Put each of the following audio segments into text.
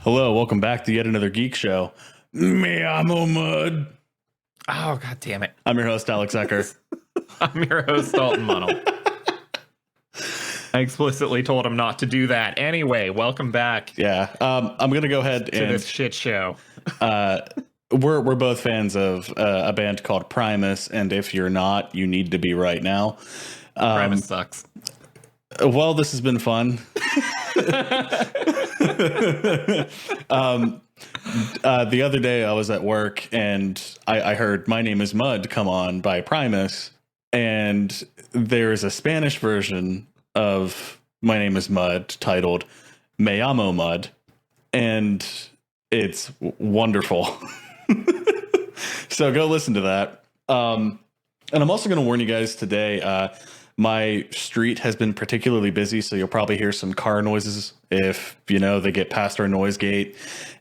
Hello, welcome back to yet another Geek Show. Me, I'm Mud. Oh, god damn it. I'm your host, Alex Ecker. I'm your host, Dalton Munnell. I explicitly told him not to do that. Anyway, welcome back Yeah, I'm going to go ahead to and... this shit show. We're both fans of a band called Primus, and if you're not, you need to be right now. Primus sucks. Well, this has been fun. The other day I was at work and I heard My Name is Mud come on by Primus, and there is a Spanish version of My Name is Mud titled Me Llamo Mud, and it's wonderful. So go listen to that. And I'm also going to warn you guys today, my street has been particularly busy, so you'll probably hear some car noises if, they get past our noise gate.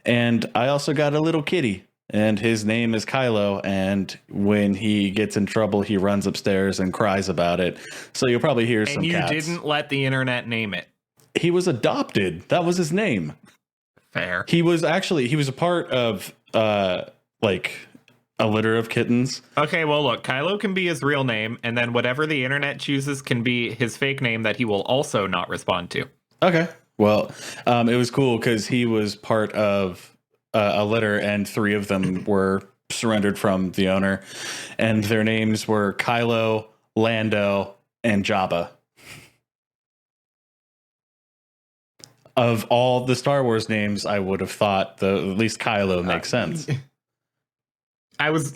And I also got a little kitty, and his name is Kylo, and when he gets in trouble, he runs upstairs and cries about it. So you'll probably hear some cats. And you didn't let the internet name it. He was adopted. That was his name. Fair. He was a part of, a litter of kittens. Okay, well, look, Kylo can be his real name, and then whatever the internet chooses can be his fake name that he will also not respond to. Okay. Well, it was cool because he was part of a litter, and 3 of them were surrendered from the owner, and their names were Kylo, Lando, and Jabba. Of all the Star Wars names, I would have thought at least Kylo makes sense. I was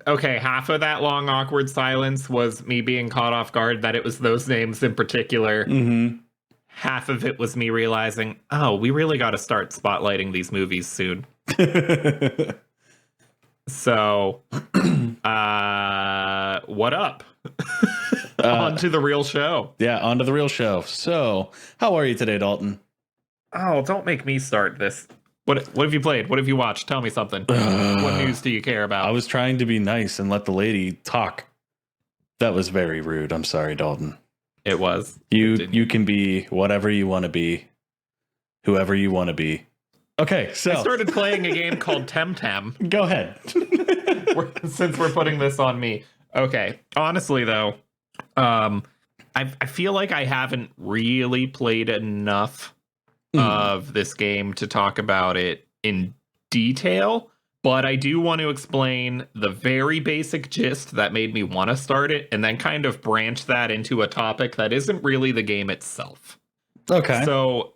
okay. Half of that long, awkward silence was me being caught off guard that it was those names in particular. Mm-hmm. Half of it was me realizing, oh, we really got to start spotlighting these movies soon. So, what up? On to the real show. Yeah, on to the real show. So, how are you today, Dalton? Oh, don't make me start this. What have you played? What have you watched? Tell me something. What news do you care about? I was trying to be nice and let the lady talk. That was very rude. I'm sorry, Dalton. It was. You can be whatever you want to be, whoever you want to be. Okay, so I started playing a game called Temtem. Go ahead. Since we're putting this on me. Okay. Honestly, though, I feel like I haven't really played enough of this game to talk about it in detail, but I do want to explain the very basic gist that made me want to start it, and then kind of branch that into a topic that isn't really the game itself. Okay. So,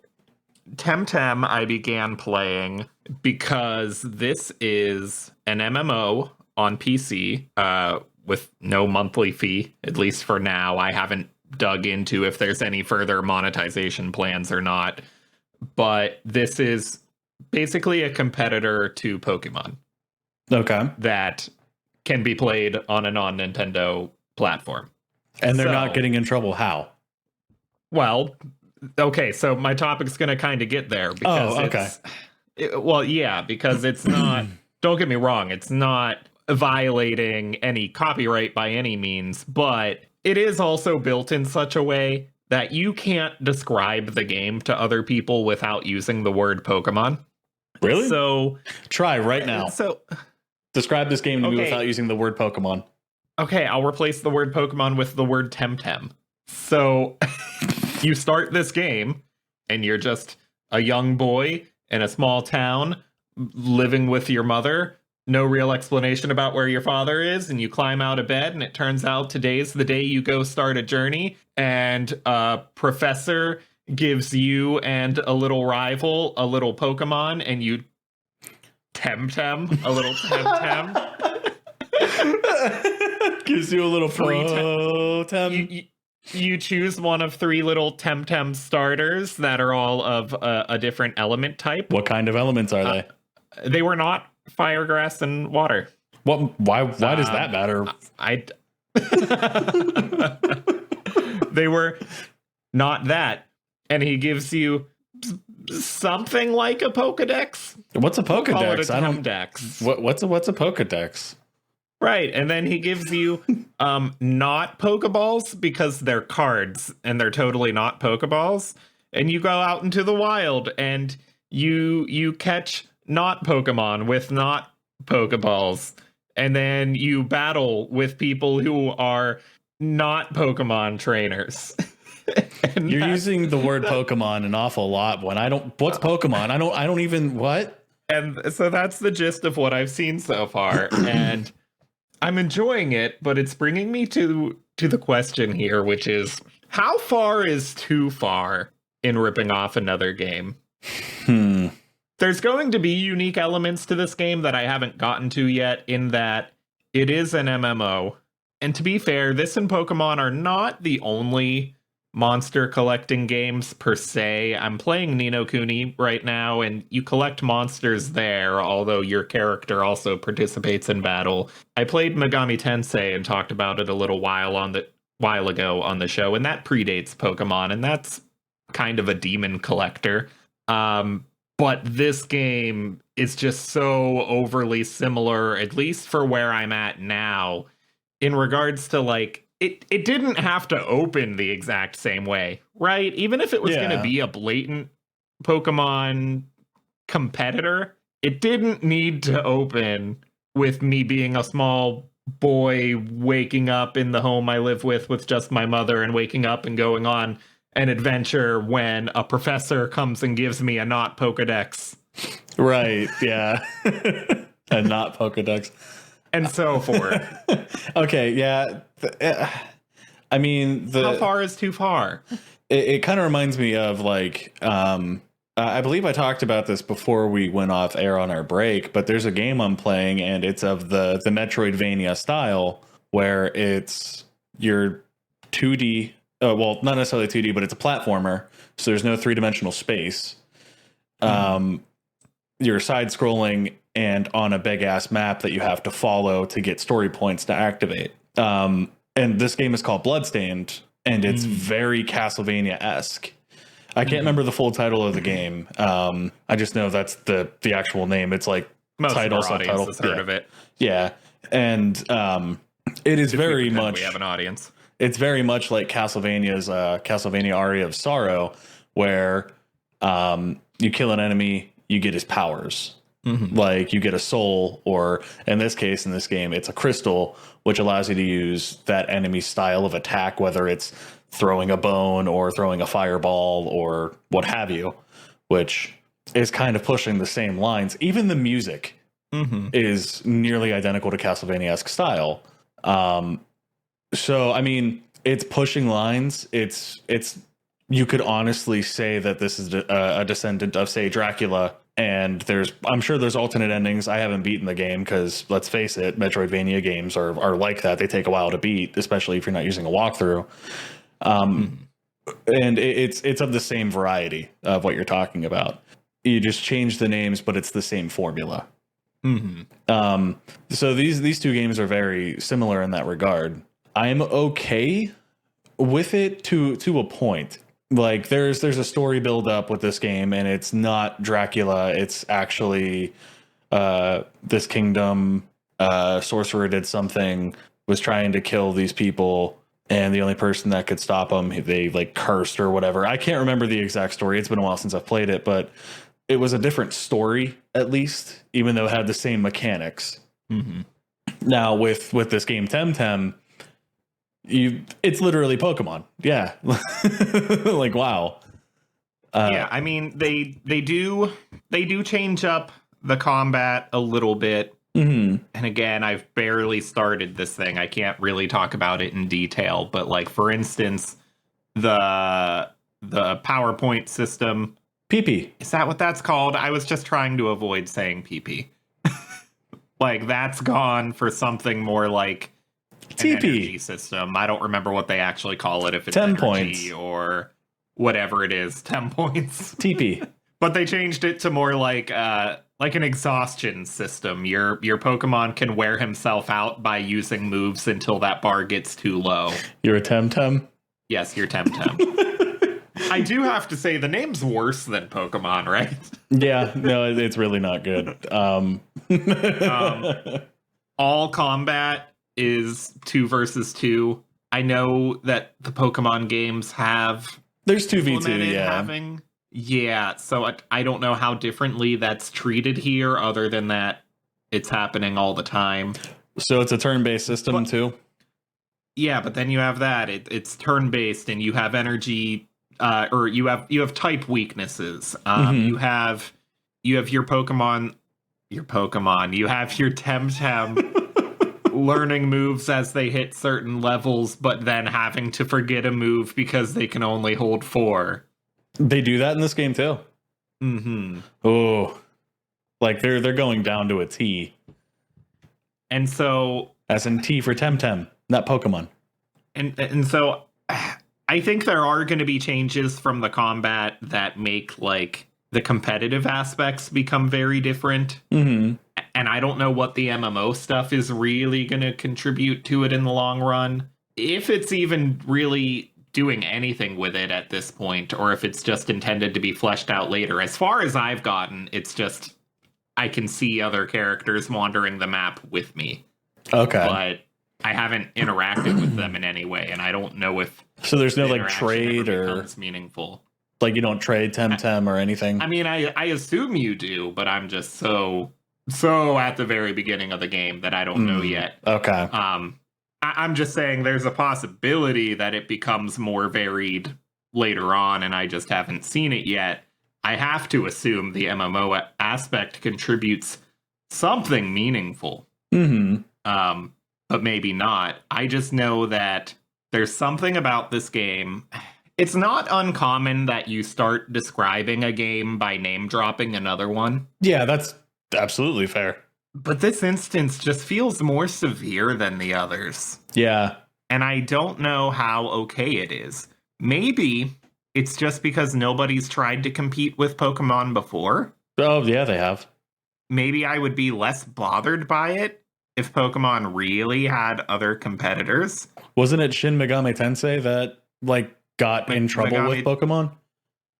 Temtem I began playing because this is an MMO on PC with no monthly fee, at least for now. I haven't dug into if there's any further monetization plans or not. But this is basically a competitor to Pokemon. Okay. That can be played on a non-Nintendo platform. And they're not getting in trouble. How? Well, okay, so my topic's going to kind of get there. Because because it's not, don't get me wrong, it's not violating any copyright by any means, but it is also built in such a way that you can't describe the game to other people without using the word Pokemon. Really? So try right now. So describe this game to me without using the word Pokemon. Okay, I'll replace the word Pokemon with the word Temtem. So you start this game and you're just a young boy in a small town living with your mother. No real explanation about where your father is, and you climb out of bed, and it turns out today's the day you go start a journey, and a professor gives you and a little rival a little Pokemon, and you Temtem, a little Temtem. Gives you a little free Temtem. You choose one of 3 little Temtem starters that are all of a different element type. What kind of elements are they? They were not fire, grass, and water. What? Why does that matter? They were not that. And he gives you something like a Pokedex. What's a Pokedex? We'll call it a Temdex. What's a Pokedex? Right, and then he gives you not Pokeballs because they're cards and they're totally not Pokeballs. And you go out into the wild and you catch not Pokemon with not Pokeballs, and then you battle with people who are not Pokemon trainers. You're using the word Pokemon an awful lot when I don't. What's Pokemon? I don't even what. And so that's the gist of what I've seen so far, and I'm enjoying it. But it's bringing me to the question here, which is, how far is too far in ripping off another game? There's going to be unique elements to this game that I haven't gotten to yet, in that it is an MMO. And to be fair, this and Pokemon are not the only monster collecting games per se. I'm playing Ni no Kuni right now, and you collect monsters there, although your character also participates in battle. I played Megami Tensei and talked about it a little while ago on the show, and that predates Pokemon, and that's kind of a demon collector. But this game is just so overly similar, at least for where I'm at now, in regards to, like, it didn't have to open the exact same way, right? Even if it was going to be a blatant Pokemon competitor, it didn't need to open with me being a small boy waking up in the home I live with just my mother, and waking up and going on an adventure when a professor comes and gives me a not Pokedex. Right, yeah. A not Pokedex. And so forth. Okay, yeah. I mean, how far is too far? It kind of reminds me of, like, I believe I talked about this before we went off air on our break, but there's a game I'm playing, and it's of the Metroidvania style, where it's your 2D, well, not necessarily 2D, but it's a platformer, so there's no three-dimensional space. You're side-scrolling and on a big-ass map that you have to follow to get story points to activate. And this game is called Bloodstained, and it's very Castlevania-esque. I can't remember the full title of the game. I just know that's the actual name. It's like most title, of our subtitle. audience has heard of it. Yeah, and it is very much. We have an audience. It's very much like Castlevania's Castlevania Aria of Sorrow, where you kill an enemy, you get his powers. Like, you get a soul, or in this case, in this game, it's a crystal, which allows you to use that enemy's style of attack, whether it's throwing a bone or throwing a fireball or what have you, which is kind of pushing the same lines. Even the music is nearly identical to Castlevania-esque style. So, I mean, it's pushing lines. It's you could honestly say that this is a descendant of, say, Dracula. And I'm sure there's alternate endings. I haven't beaten the game because, let's face it, Metroidvania games are like that. They take a while to beat, especially if you're not using a walkthrough. And it's of the same variety of what you're talking about. You just change the names, but it's the same formula. So these two games are very similar in that regard. I'm okay with it to a point. Like, there's a story build up with this game, and it's not Dracula. It's actually this kingdom sorcerer did something, was trying to kill these people, and the only person that could stop them, they like cursed or whatever. I can't remember the exact story. It's been a while since I've played it, but it was a different story, at least, even though it had the same mechanics. Now with this game Temtem, it's literally Pokemon. Yeah. Like, wow. Yeah, I mean, they do change up the combat a little bit. And again, I've barely started this thing. I can't really talk about it in detail, but, like, for instance, the PowerPoint system. PP. Is that what that's called? I was just trying to avoid saying PP. Like, that's gone for something more like an energy system. I don't remember what they actually call it, if it's 10 energy points or whatever it is. 10 points. TP. But they changed it to more like an exhaustion system. Your Pokemon can wear himself out by using moves until that bar gets too low. You're a Temtem? Yes, you're Temtem. I do have to say, the name's worse than Pokemon, right? Yeah, no, it's really not good. All combat is 2 versus 2. I know that the Pokemon games have there's 2v2, yeah. having Yeah, so I don't know how differently that's treated here, other than that it's happening all the time. So it's a turn-based system too? Yeah, but then you have that. It's turn-based, and you have energy, or you have type weaknesses. You have your Pokemon. You have your Temtem learning moves as they hit certain levels, but then having to forget a move because they can only hold 4. They do that in this game too. Oh, like they're going down to a T. And so, as in T for Temtem, not Pokemon. And so, I think there are going to be changes from the combat that make like the competitive aspects become very different. And I don't know what the MMO stuff is really going to contribute to it in the long run. If it's even really doing anything with it at this point, or if it's just intended to be fleshed out later. As far as I've gotten, it's just I can see other characters wandering the map with me. Okay. But I haven't interacted with them in any way, and I don't know if so there's no the like trade or becomes meaningful. Like you don't trade Temtem or anything? I mean, I assume you do, but I'm just so at the very beginning of the game that I don't know yet. Okay. I'm just saying there's a possibility that it becomes more varied later on, and I just haven't seen it yet. I have to assume the MMO aspect contributes something meaningful. But maybe not. I just know that there's something about this game. It's not uncommon that you start describing a game by name dropping another one. Yeah, that's absolutely fair. But this instance just feels more severe than the others. Yeah. And I don't know how okay it is. Maybe it's just because nobody's tried to compete with Pokemon before. Oh, yeah, they have. Maybe I would be less bothered by it if Pokemon really had other competitors. Wasn't it Shin Megami Tensei that, like, got in trouble with Pokemon?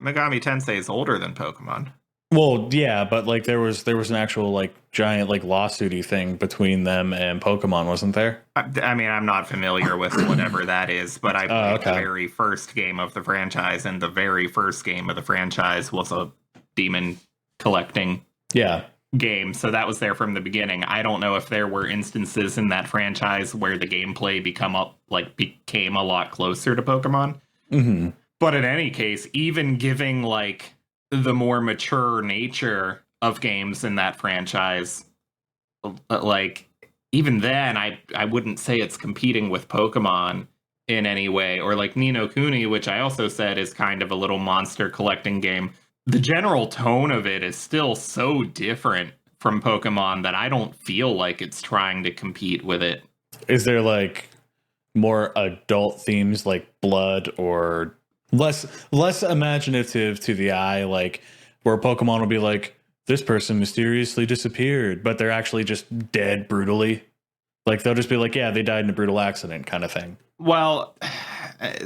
Megami Tensei is older than Pokemon. Well, yeah, but like there was an actual like giant like lawsuity thing between them and Pokemon, wasn't there? I mean, I'm not familiar with whatever that is, but I played the very first game of the franchise, and the very first game of the franchise was a demon collecting game, so that was there from the beginning. I don't know if there were instances in that franchise where the gameplay became a lot closer to Pokemon. But in any case, even giving like the more mature nature of games in that franchise, like even then I wouldn't say it's competing with Pokemon in any way. Or like Ni no Kuni, which I also said is kind of a little monster collecting game. The general tone of it is still so different from Pokemon that I don't feel like it's trying to compete with it. Is there like more adult themes like blood or less imaginative to the eye, like where Pokemon will be like, this person mysteriously disappeared, but they're actually just dead brutally? Like they'll just be like, yeah, they died in a brutal accident kind of thing. Well,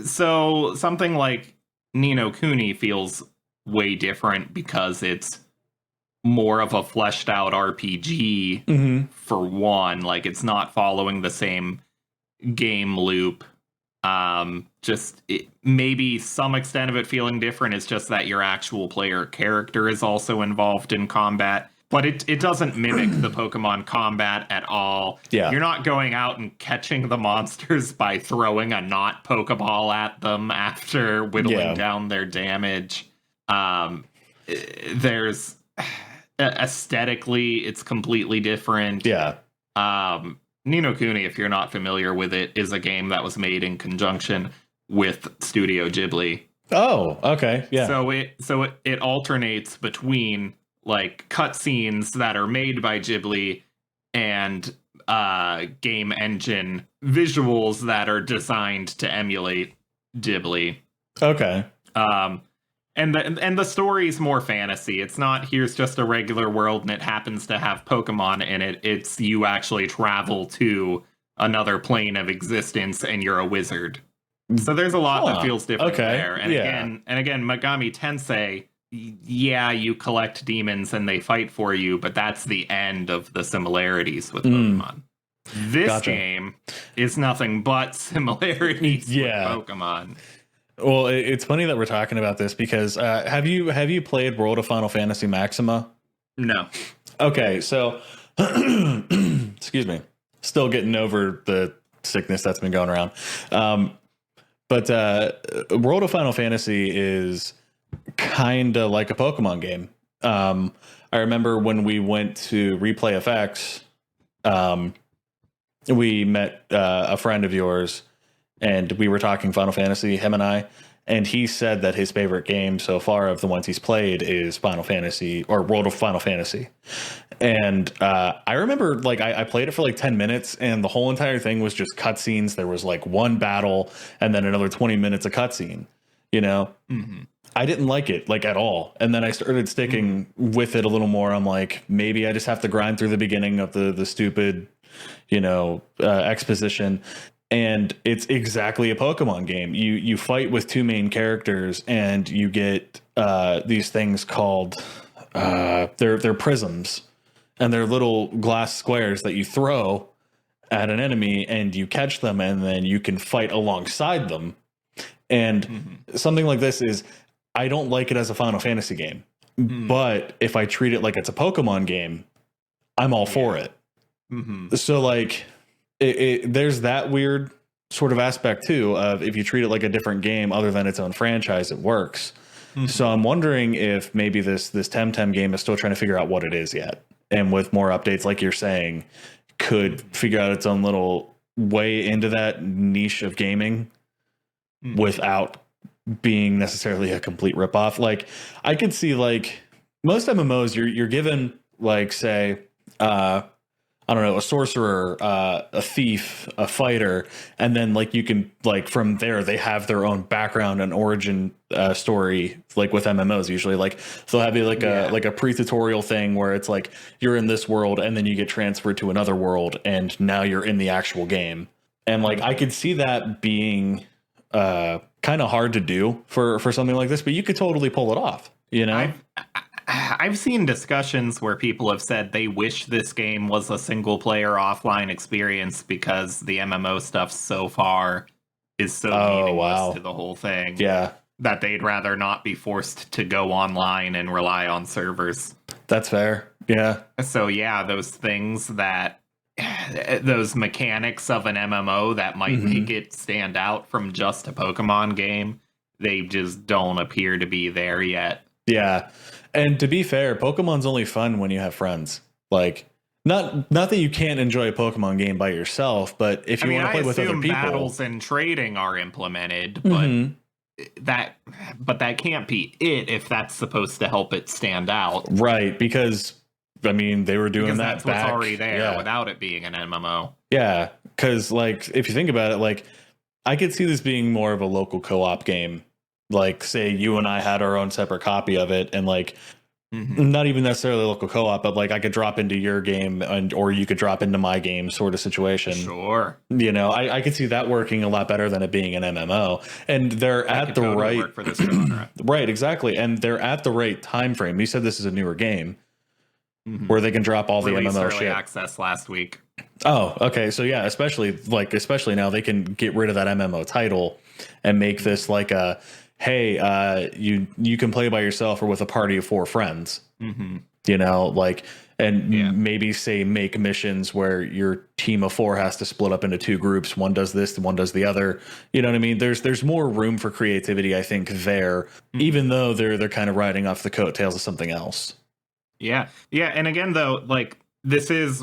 so something like Ni no Kuni feels way different because it's more of a fleshed out RPG for one. Like it's not following the same game loop. Maybe some extent of it feeling different is just that your actual player character is also involved in combat, but it doesn't mimic the Pokemon combat at all. Yeah. You're not going out and catching the monsters by throwing a not Pokeball at them after whittling down their damage. There's aesthetically, it's completely different. Yeah. Ni no Kuni, if you're not familiar with it, is a game that was made in conjunction with Studio Ghibli. Oh, okay. Yeah. So it alternates between like cutscenes that are made by Ghibli and game engine visuals that are designed to emulate Ghibli. Okay. And the story's more fantasy. It's not here's just a regular world and it happens to have Pokemon in it. It's you actually travel to another plane of existence and you're a wizard. So there's a lot that feels different there. And again, Megami Tensei, yeah, you collect demons and they fight for you, but that's the end of the similarities with Pokemon. This game is nothing but similarities with Pokemon. Well, it's funny that we're talking about this because have you played World of Final Fantasy Maxima? No. Okay, so excuse me, still getting over the sickness that's been going around. But World of Final Fantasy is kind of like a Pokemon game. I remember when we went to Replay FX, we met a friend of yours, and we were talking Final Fantasy, him and I, and he said that his favorite game so far of the ones he's played is Final Fantasy or World of Final Fantasy. And I remember like I played it for like 10 minutes and the whole entire thing was just cutscenes. There was like one battle and then another 20 minutes of cutscene, you know? Mm-hmm. I didn't like it like at all. And then I started sticking with it a little more. I'm like, maybe I just have to grind through the beginning of the stupid, exposition. And it's exactly a Pokemon game. You fight with two main characters and you get these things called they're prisms, and they're little glass squares that you throw at an enemy and you catch them and then you can fight alongside them. And something like this is, I don't like it as a Final Fantasy game, but if I treat it like it's a Pokemon game, I'm all for it. Mm-hmm. So like there's that weird sort of aspect too of if you treat it like a different game other than its own franchise, it works. Mm-hmm. So I'm wondering if maybe this Temtem game is still trying to figure out what it is yet. And with more updates, like you're saying, could figure out its own little way into that niche of gaming without being necessarily a complete ripoff. Like I could see like most MMOs, you're given like say, I don't know, a sorcerer, a thief, a fighter, and then like you can like from there they have their own background and origin story. Like with MMOs, usually like they'll have like a pre-tutorial thing where it's like you're in this world and then you get transferred to another world and now you're in the actual game. And like I could see that being kind of hard to do for something like this, but you could totally pull it off. You know. I've seen discussions where people have said they wish this game was a single player offline experience because the MMO stuff so far is so meaningless to the whole thing. Yeah. That they'd rather not be forced to go online and rely on servers. That's fair. Yeah. So yeah, those things that those mechanics of an MMO that might make it stand out from just a Pokemon game, they just don't appear to be there yet. Yeah. And to be fair, Pokemon's only fun when you have friends. Like, not that you can't enjoy a Pokemon game by yourself, but if you want to play with other people, battles and trading are implemented, but that can't be it if that's supposed to help it stand out, right? Because I mean, they were doing that that's what's already there without it being an MMO. Yeah, because like if you think about it, like I could see this being more of a local co-op game. Like, say you and I had our own separate copy of it, and like, not even necessarily local co-op, but like I could drop into your game, or you could drop into my game, sort of situation. Sure. You know, I could see that working a lot better than it being an MMO, and they're at the right work for this genre. Right, exactly, and they're at the right time frame. You said this is a newer game where they can drop all Released the MMO early shit. access last week. Oh, okay. So yeah, especially now they can get rid of that MMO title and make this like a, hey, you can play by yourself or with a party of 4 friends. You know, like, and maybe say make missions where your team of 4 has to split up into 2 groups. One does this, one does the other. You know what I mean? There's more room for creativity, I think, there, even though they're kind of riding off the coattails of something else. Yeah. And again, though, like, this is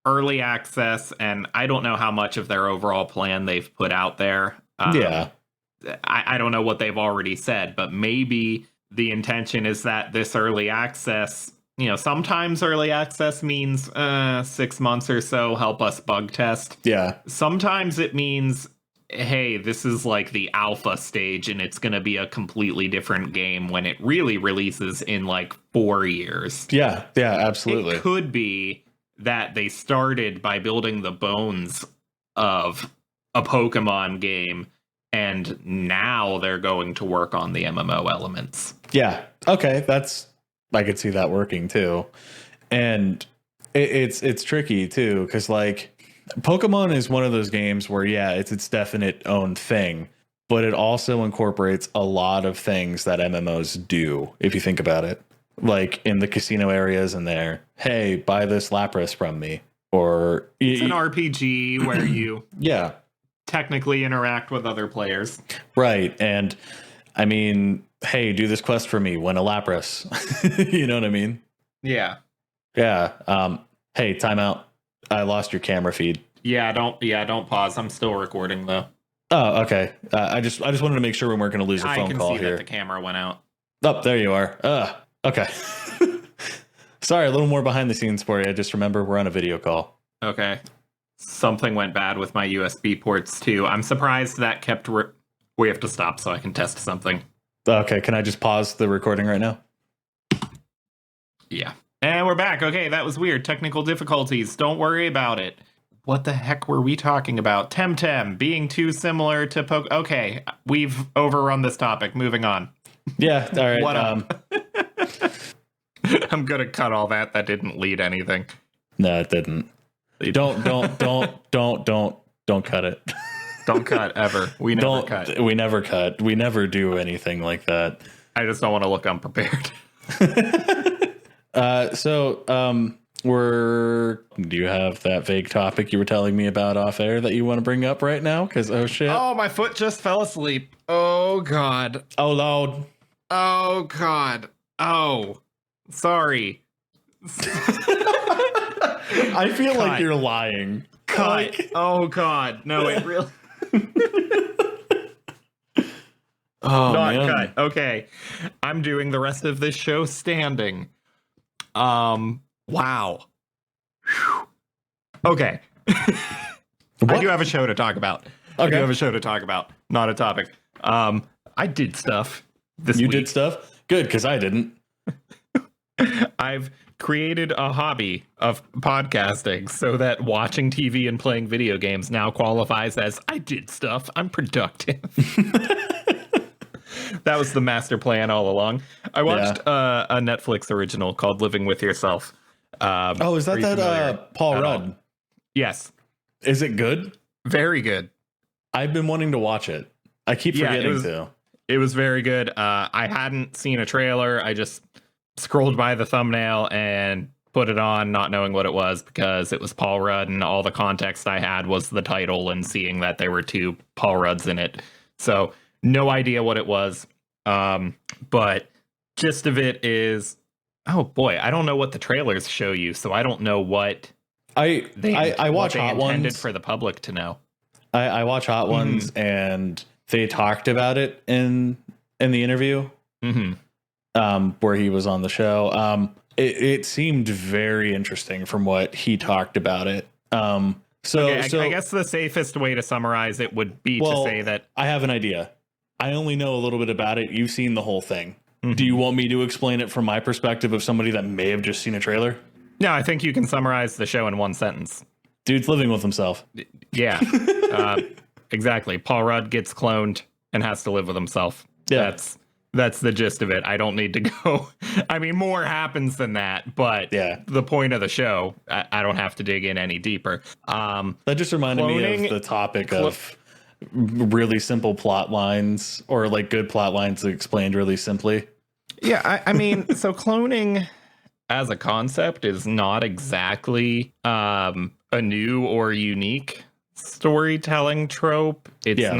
early access, and I don't know how much of their overall plan they've put out there. I don't know what they've already said, but maybe the intention is that this early access, you know, sometimes early access means 6 months or so, help us bug test. Yeah. Sometimes it means, hey, this is like the alpha stage and it's going to be a completely different game when it really releases in like 4 years. Yeah, absolutely. It could be that they started by building the bones of a Pokemon game, and now they're going to work on the MMO elements. Yeah. Okay. I could see that working too. And it's tricky too, because like Pokemon is one of those games where, it's its definite own thing. but it also incorporates a lot of things that MMOs do, if you think about it. Like in the casino areas in there, hey, buy this Lapras from me. Or it's an RPG where you yeah, technically interact with other players. Right. And I mean, hey, do this quest for me, win a Lapras. You know what I mean? Yeah. Yeah. Hey, timeout. I lost your camera feed. Don't pause. I'm still recording though. Oh, okay. I just wanted to make sure we weren't going to lose a phone call here. I can see that the camera went out. Oh, there you are. Okay. Sorry, a little more behind the scenes for you. Just remember we're on a video call. Okay. Something went bad with my USB ports too. I'm surprised that kept. We have to stop so I can test something. Okay, can I just pause the recording right now? Yeah. And we're back. Okay, that was weird. Technical difficulties. Don't worry about it. What the heck were we talking about? Temtem being too similar to Poke. Okay, we've overrun this topic. Moving on. Yeah, all right. What up? I'm gonna cut all that. That didn't lead anything. No, it didn't. Don't cut it. Don't cut ever. We never cut. We never cut. We never do anything like that. I just don't want to look unprepared. Do you have that vague topic you were telling me about off air that you want to bring up right now? Because, oh shit. Oh, my foot just fell asleep. Oh, God. Oh, Lord. Oh, God. Oh, sorry. I feel like you're lying. Cut. Like... Oh, God. No, it really... Oh, not man. Cut. Okay. I'm doing the rest of this show standing. Wow. Whew. Okay. I do have a show to talk about. Okay. I do have a show to talk about. Not a topic. I did stuff this week. You did stuff? Good, because I didn't. I've created a hobby of podcasting so that watching TV and playing video games now qualifies as I did stuff. I'm productive. That was the master plan all along. I watched a Netflix original called Living With Yourself. Is that Paul Rudd? Yes. Is it good? Very good. I've been wanting to watch it. I keep forgetting to. It was very good. I hadn't seen a trailer. I just scrolled by the thumbnail and put it on, not knowing what it was because it was Paul Rudd, and all the context I had was the title and seeing that there were two Paul Rudds in it. So no idea what it was. But gist of it is, oh boy, I don't know what the trailers show you, so I don't know what I watch Hot Ones for the public to know. I watch Hot Ones, and they talked about it in the interview, where he was on the show. It seemed very interesting from what he talked about it. I guess the safest way to summarize it would be to say that I have an idea. I only know a little bit about it. You've seen the whole thing. Do you want me to explain it from my perspective of somebody that may have just seen a trailer? No, I think you can summarize the show in one sentence. Dude's living with himself. Yeah, exactly. Paul Rudd gets cloned and has to live with himself. Yeah. That's the gist of it. I don't need to go. I mean, more happens than that, but the point of the show, I don't have to dig in any deeper. That just reminded me of the topic of really simple plot lines, or like good plot lines explained really simply. Yeah, I mean, so cloning as a concept is not exactly a new or unique storytelling trope. It's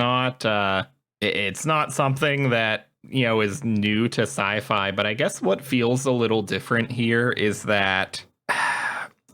not something that, is new to sci-fi, but I guess what feels a little different here is that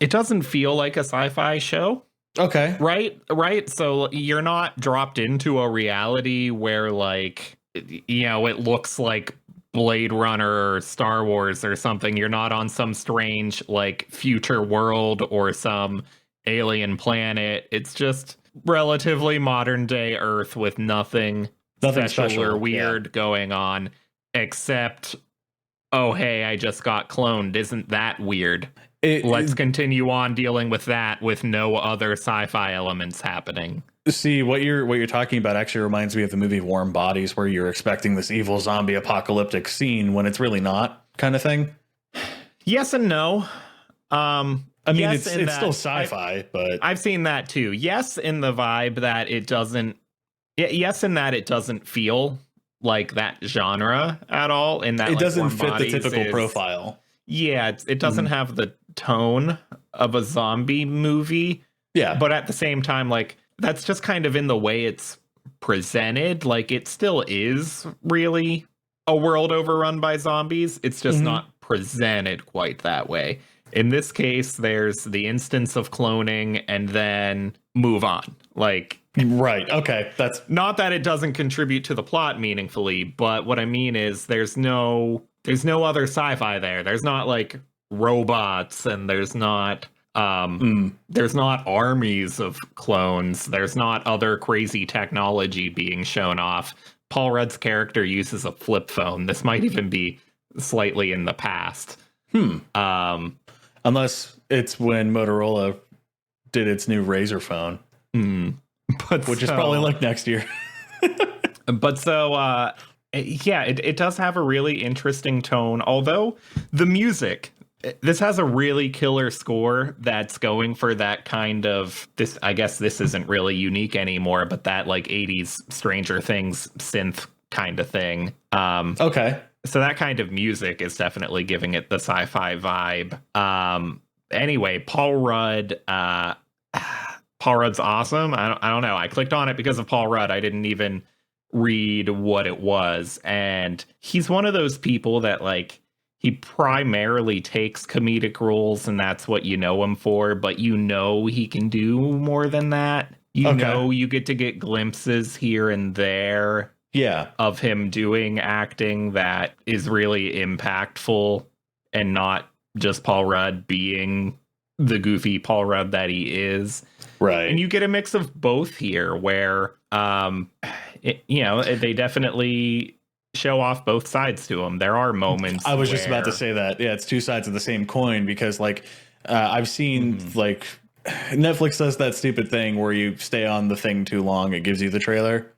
it doesn't feel like a sci-fi show. Okay. Right. So you're not dropped into a reality where it looks like Blade Runner or Star Wars or something. You're not on some strange future world or some alien planet. It's just relatively modern day Earth with nothing special or weird going on, except, oh, hey, I just got cloned. Isn't that weird? Let's continue on dealing with that with no other sci-fi elements happening. See, what you're talking about actually reminds me of the movie Warm Bodies, where you're expecting this evil zombie apocalyptic scene when it's really not, kind of thing. Yes and no. I mean, it's still sci-fi, but I've seen that too. Yes, in the vibe that it doesn't Yes, in that it doesn't feel like that genre at all. In that It like, doesn't Warm fit the Bodies typical is- profile. Yeah, it doesn't have the tone of a zombie movie. Yeah. But at the same time, like, that's just kind of in the way it's presented. Like, it still is really a world overrun by zombies. It's just not presented quite that way. In this case, there's the instance of cloning and then move on. Like, Right. Okay. That's not that it doesn't contribute to the plot meaningfully, but what I mean is there's no other sci-fi there. There's not like robots, and there's not armies of clones. There's not other crazy technology being shown off. Paul Rudd's character uses a flip phone. This might even be slightly in the past. Unless it's when Motorola did its new Razr phone, which is probably like next year. But so, yeah, it does have a really interesting tone. Although the music, this has a really killer score that's going for that kind of this. I guess this isn't really unique anymore, but that like 80s Stranger Things synth kind of thing. Okay. So that kind of music is definitely giving it the sci-fi vibe. Anyway, Paul Rudd. Paul Rudd's awesome. I don't know. I clicked on it because of Paul Rudd. I didn't even read what it was, and he's one of those people that like he primarily takes comedic roles, and that's what you know him for. But you know he can do more than that. You know you get to get glimpses here and there. Yeah. Of him doing acting that is really impactful and not just Paul Rudd being the goofy Paul Rudd that he is. Right. And you get a mix of both here where, they definitely show off both sides to him. There are moments. I was just about to say that. Yeah, it's two sides of the same coin because like I've seen like Netflix does that stupid thing where you stay on the thing too long. It gives you the trailer.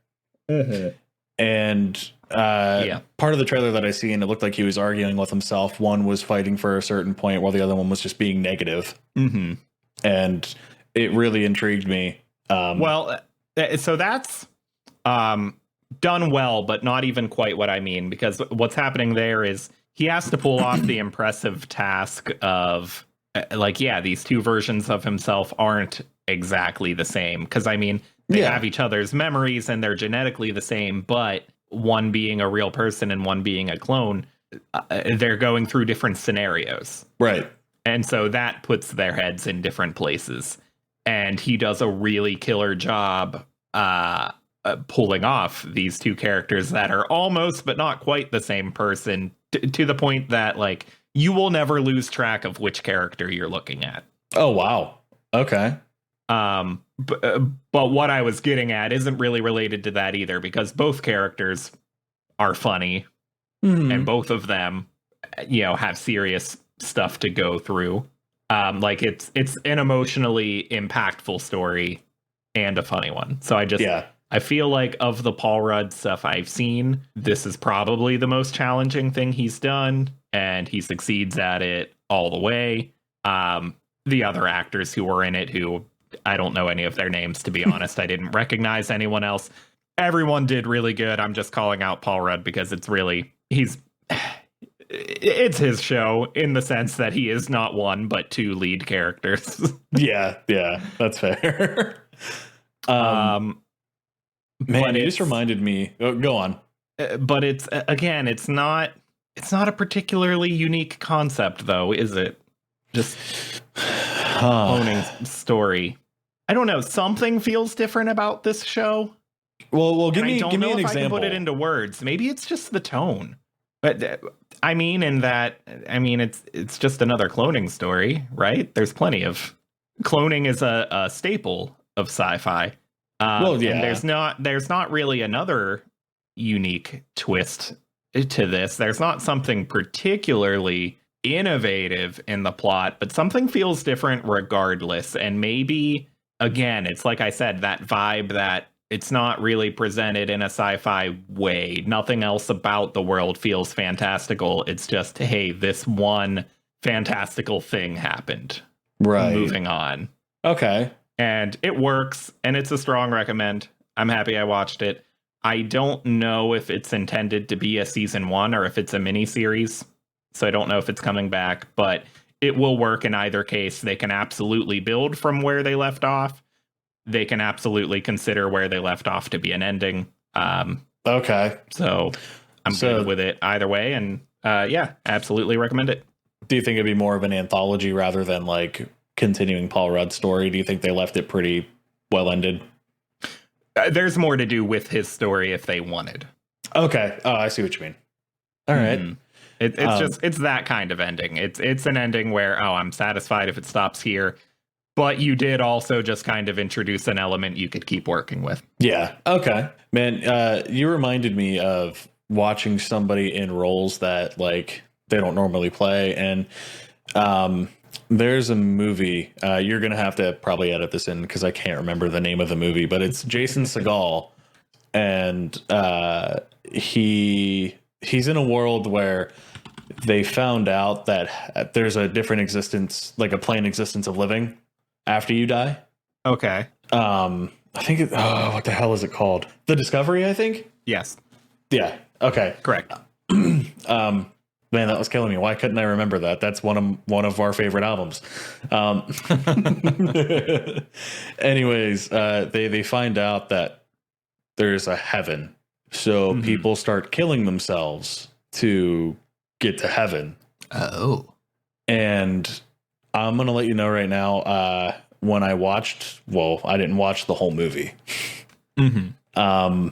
And part of the trailer that I seen, it looked like he was arguing with himself. One was fighting for a certain point while the other one was just being negative. And it really intrigued me. So that's done well, but not even quite what I mean, because what's happening there is he has to pull off the impressive task of these two versions of himself aren't exactly the same. Because I mean, they have each other's memories and they're genetically the same, but one being a real person and one being a clone, they're going through different scenarios. Right. And so that puts their heads in different places. And he does a really killer job pulling off these two characters that are almost but not quite the same person to the point that like you will never lose track of which character you're looking at. Oh, wow. Okay. But what I was getting at isn't really related to that either, because both characters are funny and both of them, have serious stuff to go through. It's an emotionally impactful story and a funny one. So I feel like of the Paul Rudd stuff I've seen, this is probably the most challenging thing he's done, and he succeeds at it all the way. The other actors who were in it, who I don't know any of their names, to be honest. I didn't recognize anyone else. Everyone did really good. I'm just calling out Paul Rudd because it's his show in the sense that he is not one, but two lead characters. Yeah, that's fair. Man, it just reminded me. Oh, go on. But it's not a particularly unique concept, though, is it? Just owning story. I don't know. Something feels different about this show. Well, give me an example. I can put it into words. Maybe it's just the tone. But I mean, it's just another cloning story, right? There's plenty of cloning is a staple of sci-fi. And there's not really another unique twist to this. There's not something particularly innovative in the plot, but something feels different regardless. And maybe, again, it's like I said, that vibe that it's not really presented in a sci-fi way. Nothing else about the world feels fantastical. It's just, hey, this one fantastical thing happened. Right. Moving on. Okay. And it works, and it's a strong recommend. I'm happy I watched it. I don't know if it's intended to be a season 1 or if it's a mini series. So I don't know if it's coming back, but it will work in either case. They can absolutely build from where they left off. They can absolutely consider where they left off to be an ending. Okay. So I'm good with it either way. And yeah, absolutely recommend it. Do you think it'd be more of an anthology rather than like continuing Paul Rudd's story? Do you think they left it pretty well ended? There's more to do with his story if they wanted. Okay. Oh, I see what you mean. All right. It's that kind of ending. It's an ending where, I'm satisfied if it stops here. But you did also just kind of introduce an element you could keep working with. Yeah. Okay. Man, you reminded me of watching somebody in roles that like they don't normally play. And there's a movie, you're going to have to probably edit this in because I can't remember the name of the movie, but it's Jason Segel. And he's in a world where they found out that there's a different existence, like a plane existence of living after you die. Okay. I think what the hell is it called? The Discovery, I think? Yes. Yeah. Okay. Correct. Man, that was killing me. Why couldn't I remember that? That's one of our favorite albums. Anyways, they find out that there's a heaven. So people start killing themselves to get to heaven. Oh. And I'm going to let you know right now, when I watched, I didn't watch the whole movie. I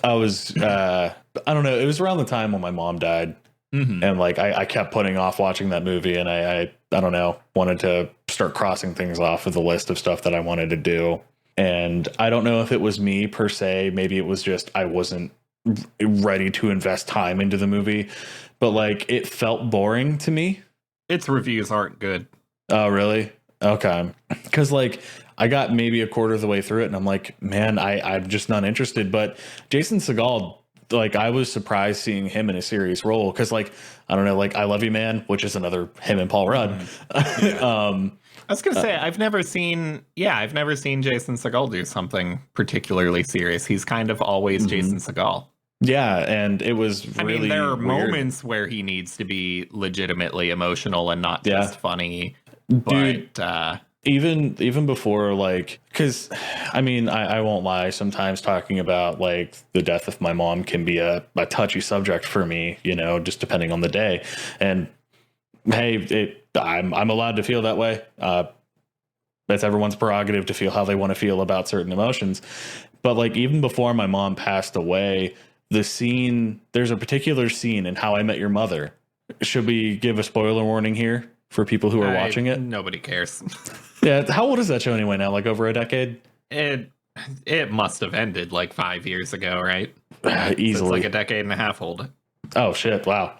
was, I don't know. It was around the time when my mom died. And like, I kept putting off watching that movie, and I don't know, wanted to start crossing things off of the list of stuff that I wanted to do. And I don't know if it was me per se. Maybe it was just, I wasn't ready to invest time into the movie, but like, it felt boring to me. Its reviews aren't good. Oh, really? Okay. Because like I got maybe a quarter of the way through it and I'm like, man, I'm just not interested. But Jason Segel, like I was surprised seeing him in a serious role because like, I don't know, like I Love You Man, which is another him and Paul Rudd. I was going to say, I've never seen Jason Segel do something particularly serious. He's kind of always Jason Segel. Yeah, and it was really, I mean, there are weird moments where he needs to be legitimately emotional and not just funny. Dude, but even before, like, because I mean, I won't lie, sometimes talking about like the death of my mom can be a touchy subject for me, you know, just depending on the day. And hey, I'm allowed to feel that way. That's everyone's prerogative to feel how they want to feel about certain emotions. But like even before my mom passed away, there's a particular scene in How I Met Your Mother. Should we give a spoiler warning here for people who are watching it? Nobody cares. Yeah. How old is that show anyway now? Like over a decade? It must have ended like 5 years ago, right? Easily. So it's like a decade and a half old. Oh shit. Wow.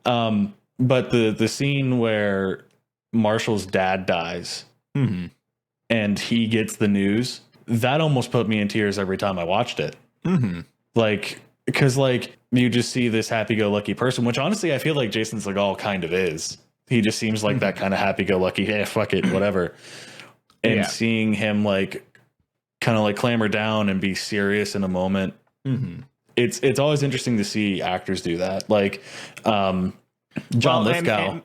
But the scene where Marshall's dad dies and he gets the news, that almost put me in tears every time I watched it. Like, because like you just see this happy-go-lucky person, which honestly I feel like Jason Segel kind of is. He just seems like that kind of happy-go-lucky, hey, fuck it, whatever. And seeing him like kind of like clamor down and be serious in a moment, it's always interesting to see actors do that. Like John Lithgow.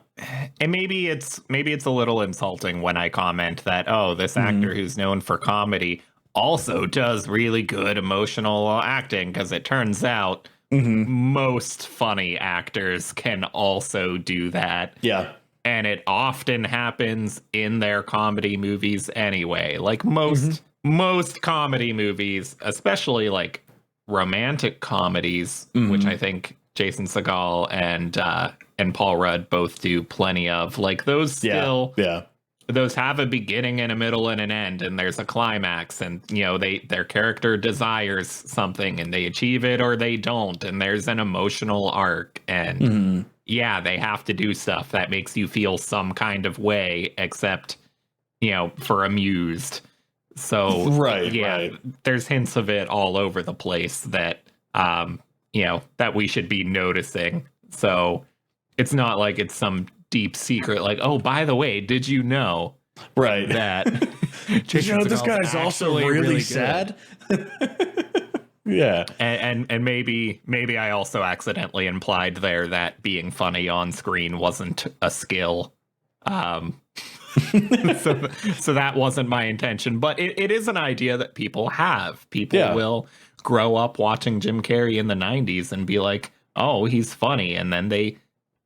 And maybe it's a little insulting when I comment that, this actor who's known for comedy also does really good emotional acting, because it turns out most funny actors can also do that. Yeah. And it often happens in their comedy movies anyway. Like most comedy movies, especially like romantic comedies, which I think Jason Segel and Paul Rudd both do plenty of. Like those still those have a beginning and a middle and an end, and there's a climax, and you know their character desires something and they achieve it or they don't, and there's an emotional arc, and they have to do stuff that makes you feel some kind of way, except for amused. So there's hints of it all over the place that that we should be noticing. So it's not like it's some deep secret, like, oh, by the way, did you know? Right. that Did you know this Seagal's guy's also actually really good. sad? Yeah. And maybe I also accidentally implied there that being funny on screen wasn't a skill. So that wasn't my intention, but it is an idea that people have. People will grow up watching Jim Carrey in the 90s and be like, oh, he's funny. And then they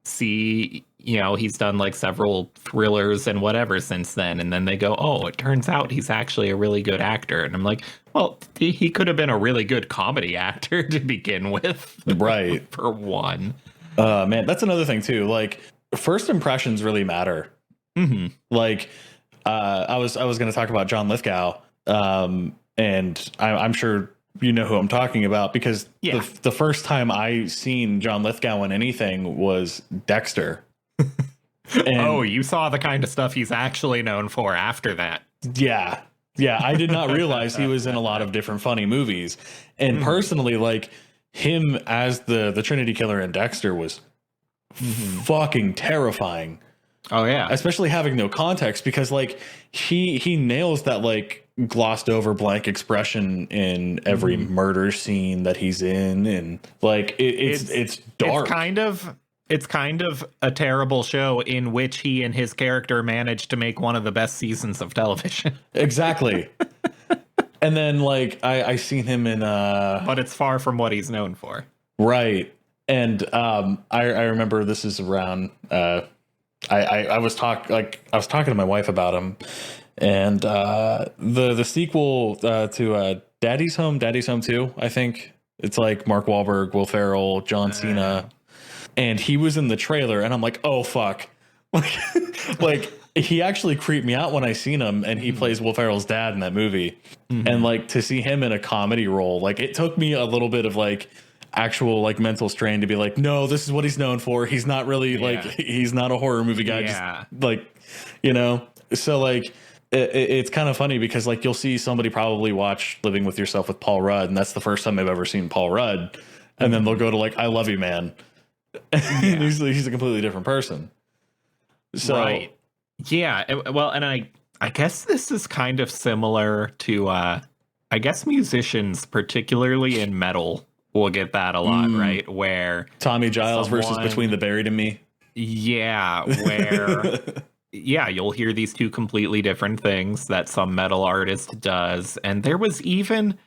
see, he's done like several thrillers and whatever since then. And then they go, oh, it turns out he's actually a really good actor. And I'm like, well, he could have been a really good comedy actor to begin with. Right. For one. Man, that's another thing too. Like, first impressions really matter. Mm-hmm. Like, I was going to talk about John Lithgow, and I'm sure you know who I'm talking about, because the first time I seen John Lithgow in anything was Dexter. Oh, you saw the kind of stuff he's actually known for after that. Yeah. Yeah, I did not realize he was in a lot of different funny movies. And personally, like, him as the Trinity Killer in Dexter was fucking terrifying. Oh yeah, especially having no context, because like he nails that like glossed over blank expression in every murder scene that he's in, and like it's dark. It's kind of a terrible show in which he and his character managed to make one of the best seasons of television. Exactly. And then like I seen him in but it's far from what he's known for. Right. And I remember this is around I was talking to my wife about him, and the sequel to Daddy's Home 2, I think it's like Mark Wahlberg, Will Ferrell, John Cena, and he was in the trailer, and I'm like, oh fuck, like he actually creeped me out when I seen him, and he plays Will Ferrell's dad in that movie, and like to see him in a comedy role, like it took me a little bit of like actual like mental strain to be like, no, this is what he's known for. He's not really like, he's not a horror movie guy. Just like, so like it's kind of funny because like you'll see somebody probably watch Living with Yourself with Paul Rudd, and that's the first time they've ever seen Paul Rudd, and then they'll go to like I Love You Man. He's a completely different person. So right. Well, and I guess this is kind of similar to I guess musicians, particularly in metal, will get that a lot, right? Where Tommy Giles versus Between the Buried and Me. Yeah, where you'll hear these two completely different things that some metal artist does. And there was even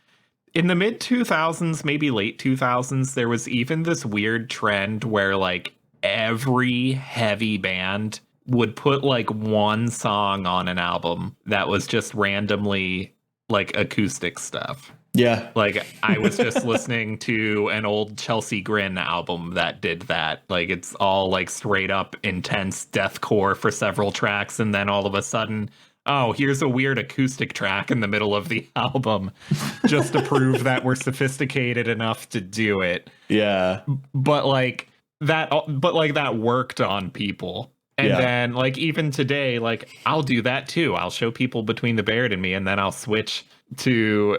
in the mid 2000s, maybe late 2000s, there was even this weird trend where like every heavy band would put like one song on an album that was just randomly like acoustic stuff. Yeah. Like I was just listening to an old Chelsea Grin album that did that. Like it's all like straight up intense deathcore for several tracks, and then all of a sudden, oh, here's a weird acoustic track in the middle of the album just to prove that we're sophisticated enough to do it. Yeah. But that worked on people. And then like even today, like I'll do that too. I'll show people Between the Buried and Me, and then I'll switch to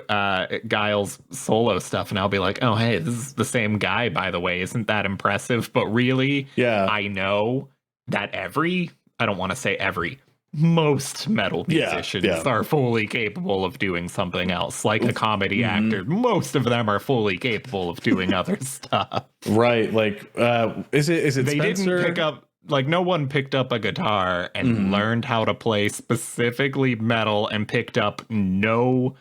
Giles' solo stuff, and I'll be like, oh hey, this is the same guy, by the way. Isn't that impressive? But really, I know that I don't want to say most metal musicians are fully capable of doing something else. Like a comedy actor, most of them are fully capable of doing other stuff. Right. Like is it they Spencer? Didn't pick up, like no one picked up a guitar and learned how to play specifically metal and picked up no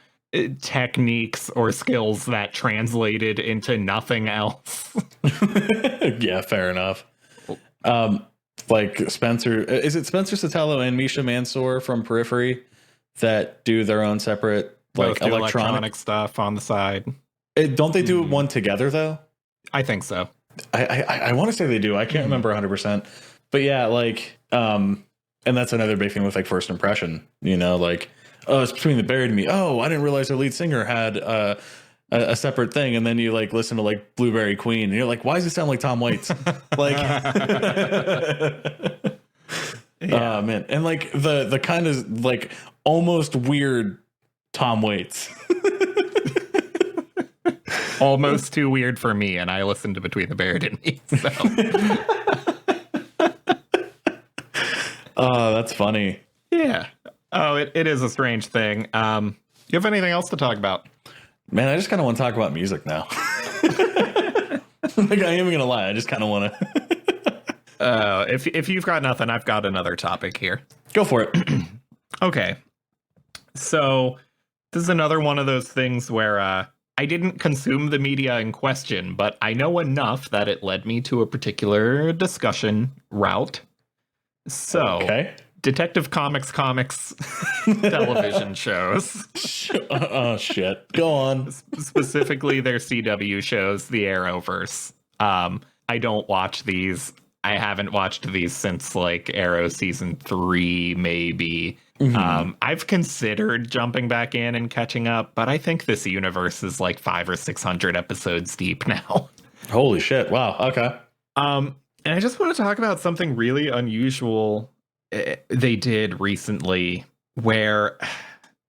techniques or skills that translated into nothing else. Yeah, fair enough. Like Spencer, is it Spencer Sotelo and Misha Mansour from Periphery that do their own separate like electronic stuff on the side? Don't they do one together though? I think so. I want to say they do. I can't remember 100%. But yeah, like, and that's another big thing with like first impression, like, oh, it's Between the Buried and Me. Oh, I didn't realize their lead singer had a separate thing. And then you like listen to like Blueberry Queen, and you're like, why does it sound like Tom Waits? Like, man. And like the kind of like almost weird Tom Waits. Almost too weird for me, and I listened to Between the Buried and Me. So. Oh, that's funny. Yeah. Oh, it is a strange thing. You have anything else to talk about? Man, I just kind of want to talk about music now. Like, I am gonna lie, I just kind of want to. If you've got nothing, I've got another topic here. Go for it. Okay, so this is another one of those things where I didn't consume the media in question, but I know enough that it led me to a particular discussion route. So, Okay. Detective Comics television shows. Oh, shit. Go on. Specifically their CW shows, the Arrowverse. I don't watch these. I haven't watched these since like Arrow season 3, maybe. Mm-hmm. I've considered jumping back in and catching up, but I think this universe is like 500 or 600 episodes deep now. Holy shit. Wow. Okay. And I just want to talk about something really unusual they did recently where,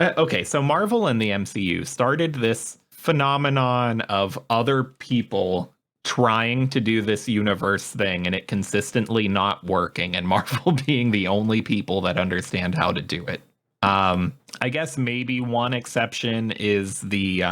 okay, so Marvel and the MCU started this phenomenon of other people trying to do this universe thing and it consistently not working, and Marvel being the only people that understand how to do it. I guess maybe one exception is the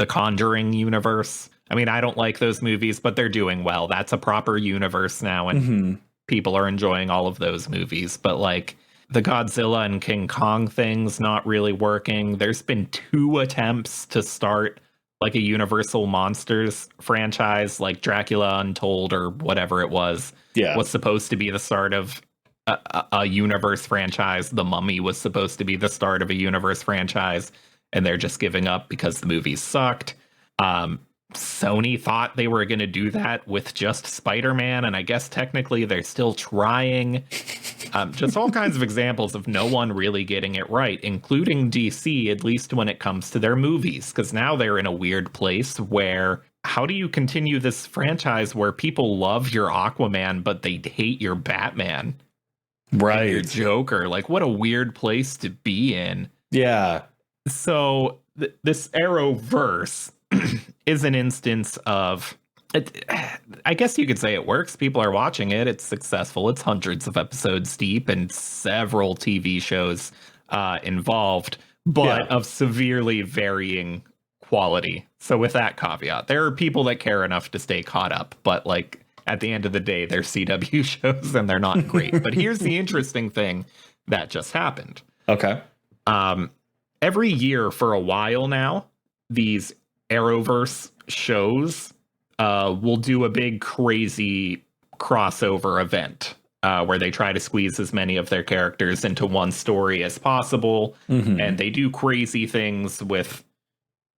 Conjuring universe. I mean, I don't like those movies, but they're doing well. That's a proper universe now, and people are enjoying all of those movies. But like the Godzilla and King Kong thing's not really working. There's been 2 attempts to start like a Universal Monsters franchise, like Dracula Untold or whatever it was. Yeah. Was supposed to be the start of a universe franchise. The Mummy was supposed to be the start of a universe franchise, and they're just giving up because the movies sucked. Sony thought they were going to do that with just Spider-Man, and I guess technically they're still trying. Just all kinds of examples of no one really getting it right, including DC, at least when it comes to their movies, because now they're in a weird place where how do you continue this franchise where people love your Aquaman, but they hate your Batman? Right. Your Joker. Like, what a weird place to be in. Yeah. So this Arrowverse is an instance of it. I guess you could say it works. People are watching it. It's successful. It's hundreds of episodes deep and several TV shows involved, but of severely varying quality. So with that caveat, there are people that care enough to stay caught up, but like at the end of the day, they're CW shows and they're not great. But here's the interesting thing that just happened. Okay. Every year for a while now, these Arrowverse shows will do a big crazy crossover event where they try to squeeze as many of their characters into one story as possible. And they do crazy things with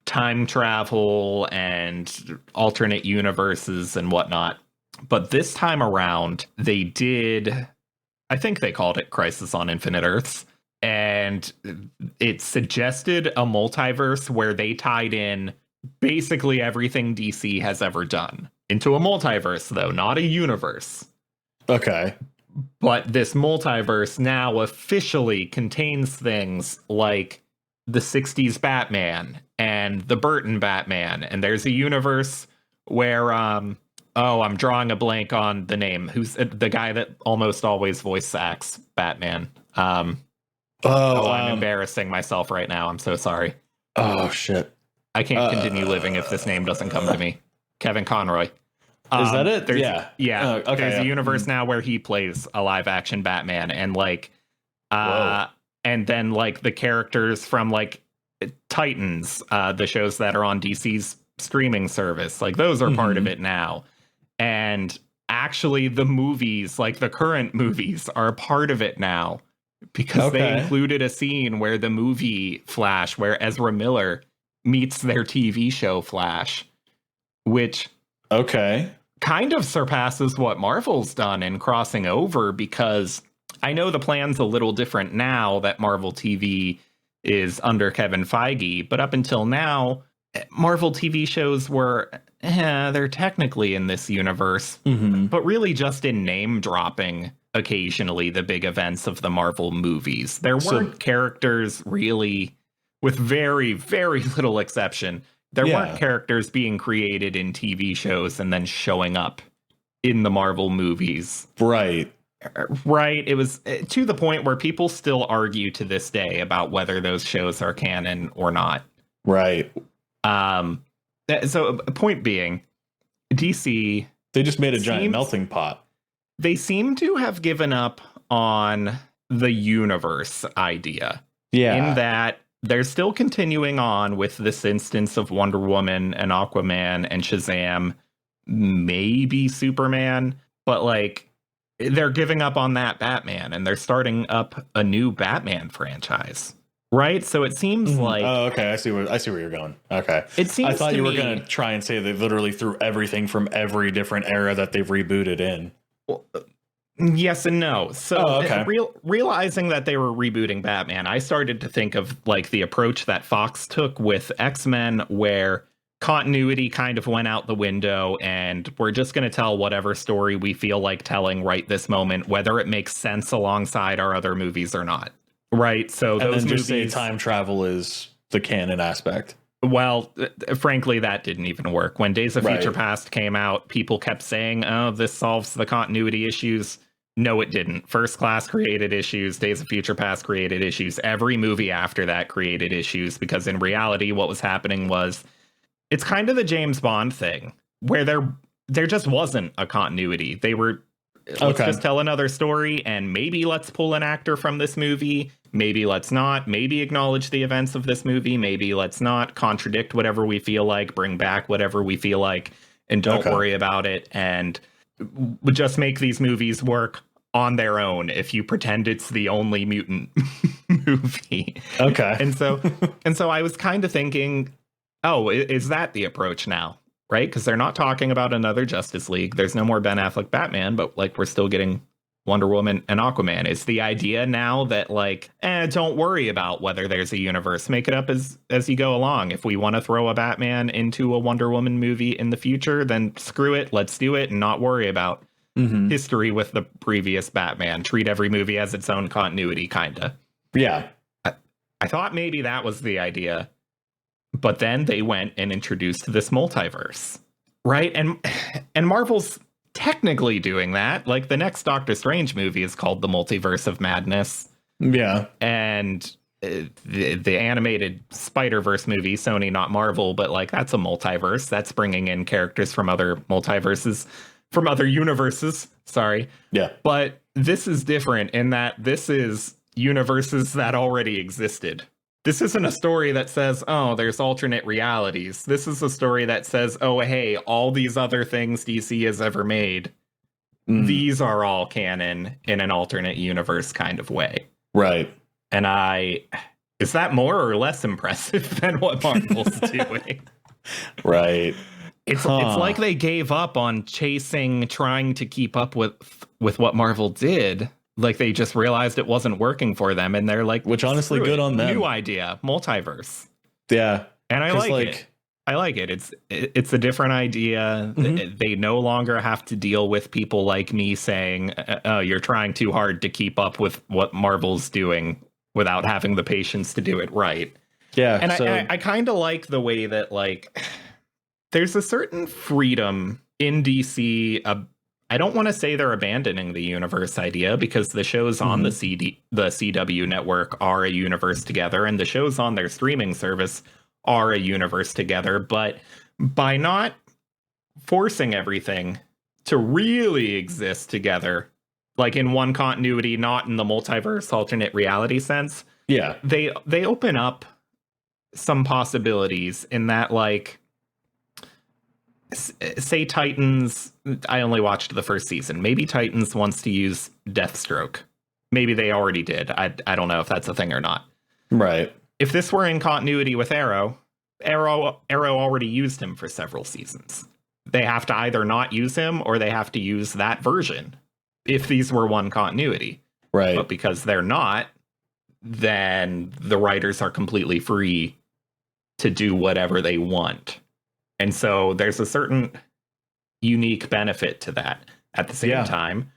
time travel and alternate universes and whatnot. But this time around, they did, I think they called it Crisis on Infinite Earths. And it suggested a multiverse where they tied in basically everything DC has ever done into a multiverse, though, not a universe. Okay. But this multiverse now officially contains things like the 60s Batman and the Burton Batman. And there's a universe where, I'm drawing a blank on the name. Who's the guy that almost always voice acts Batman? I'm embarrassing myself right now. I'm so sorry. Oh, shit. I can't continue living if this name doesn't come to me. Kevin Conroy. Is that it? Yeah. Okay, there's a universe now where he plays a live action Batman, and like, and then like the characters from like Titans, the shows that are on DC's streaming service, like those are part of it now. And actually, the movies, like the current movies, are part of it now because they included a scene where the movie Flash, where Ezra Miller meets their TV show Flash, which kind of surpasses what Marvel's done in crossing over, because I know the plan's a little different now that Marvel TV is under Kevin Feige, but up until now, Marvel TV shows were, they're technically in this universe, but really just in name dropping occasionally the big events of the Marvel movies. There weren't characters really, with very, very little exception, there weren't characters being created in TV shows and then showing up in the Marvel movies. Right. Right. It was to the point where people still argue to this day about whether those shows are canon or not. Right. So point being, DC, they just made a giant melting pot. They seem to have given up on the universe idea. Yeah. In that they're still continuing on with this instance of Wonder Woman and Aquaman and Shazam, maybe Superman, but like they're giving up on that Batman and they're starting up a new Batman franchise. Right? So it seems like... Oh, okay. I see where you're going. Okay. It seems I thought you were going to try and say they literally threw everything from every different era that they've rebooted in. Well, yes and no. So realizing that they were rebooting Batman, I started to think of like the approach that Fox took with X-Men, where continuity kind of went out the window and we're just going to tell whatever story we feel like telling right this moment, whether it makes sense alongside our other movies or not. Right. So and those then just movies, say time travel is the canon aspect. Well, frankly, that didn't even work. When Days of Future Past came out, people kept saying, oh, this solves the continuity issues. No, it didn't. First Class created issues. Days of Future Past created issues. Every movie after that created issues, because in reality, what was happening was it's kind of the James Bond thing where there just wasn't a continuity. They were, let's just tell another story and maybe let's pull an actor from this movie. Maybe let's not. Maybe acknowledge the events of this movie. Maybe let's not. Contradict whatever we feel like. Bring back whatever we feel like. And don't worry about it. And just make these movies work on their own if you pretend it's the only mutant movie. Okay. And so I was kind of thinking, oh, is that the approach now? Right? Because they're not talking about another Justice League. There's no more Ben Affleck Batman, but like we're still getting Wonder Woman and Aquaman. Is the idea now that like, don't worry about whether there's a universe. Make it up as you go along. If we want to throw a Batman into a Wonder Woman movie in the future, then screw it. Let's do it and not worry about history with the previous Batman. Treat every movie as its own continuity, kind of. Yeah. I thought maybe that was the idea. But then they went and introduced this multiverse. Right? And Marvel's technically doing that. Like the next Doctor Strange movie is called The Multiverse of Madness. Yeah. And the animated Spider-Verse movie, Sony, not Marvel, but like that's a multiverse. That's bringing in characters from other multiverses, from other universes. Sorry. Yeah. But this is different in that this is universes that already existed. This isn't a story that says, oh, there's alternate realities. This is a story that says, oh, hey, all these other things DC has ever made, these are all canon in an alternate universe kind of way. Right. And is that more or less impressive than what Marvel's doing? Right. It's like they gave up on trying to keep up with what Marvel did. Like they just realized it wasn't working for them, and they're like, which honestly, good on them. New idea, multiverse. Yeah, and I like it. I like it. It's a different idea. They no longer have to deal with people like me saying, "Oh, you're trying too hard to keep up with what Marvel's doing," without having the patience to do it right. Yeah, and I kind of like the way that like there's a certain freedom in DC. I don't want to say they're abandoning the universe idea, because the shows on the CW network are a universe together, and the shows on their streaming service are a universe together. But by not forcing everything to really exist together, like in one continuity, not in the multiverse alternate reality sense, they open up some possibilities in that, like, say Titans, I only watched the first season. Maybe Titans wants to use Deathstroke. Maybe they already did. I don't know if that's a thing or not. Right. If this were in continuity with Arrow already used him for several seasons. They have to either not use him or they have to use that version if these were one continuity. Right. But because they're not, then the writers are completely free to do whatever they want. And so there's a certain unique benefit to that. At the same time,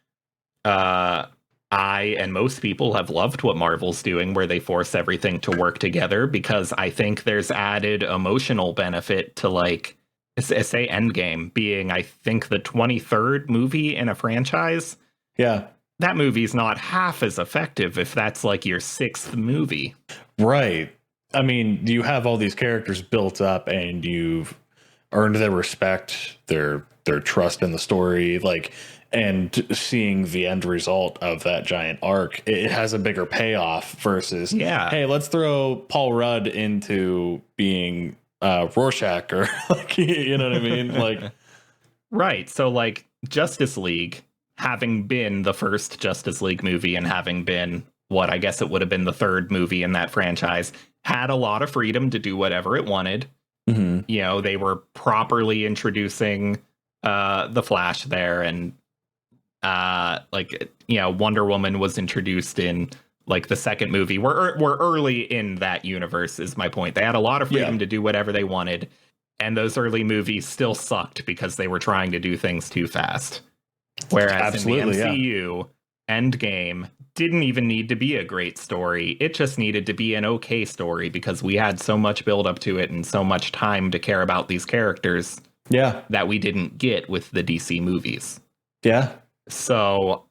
I and most people have loved what Marvel's doing, where they force everything to work together, because I think there's added emotional benefit to, like, say Endgame being, I think, the 23rd movie in a franchise. Yeah. that movie's not half as effective if that's like your sixth movie. Right. I mean, you have all these characters built up and you've earned their respect, their trust in the story, like, and seeing the end result of that giant arc, it has a bigger payoff versus, hey, let's throw Paul Rudd into being Rorschach or like, you know what I mean? Like, right. So like Justice League, having been the first Justice League movie and having been what I guess it would have been the third movie in that franchise, had a lot of freedom to do whatever it wanted. mm-hmm. You know, they were properly introducing the Flash there, and like, you know, Wonder Woman was introduced in like the second movie. We're early in that universe is my point. They had a lot of freedom to do whatever they wanted, and those early movies still sucked because they were trying to do things too fast. Whereas in the MCU, Endgame didn't even need to be a great story. It just needed to be an okay story because we had so much build up to it and so much time to care about these characters that we didn't get with the DC movies. Yeah. So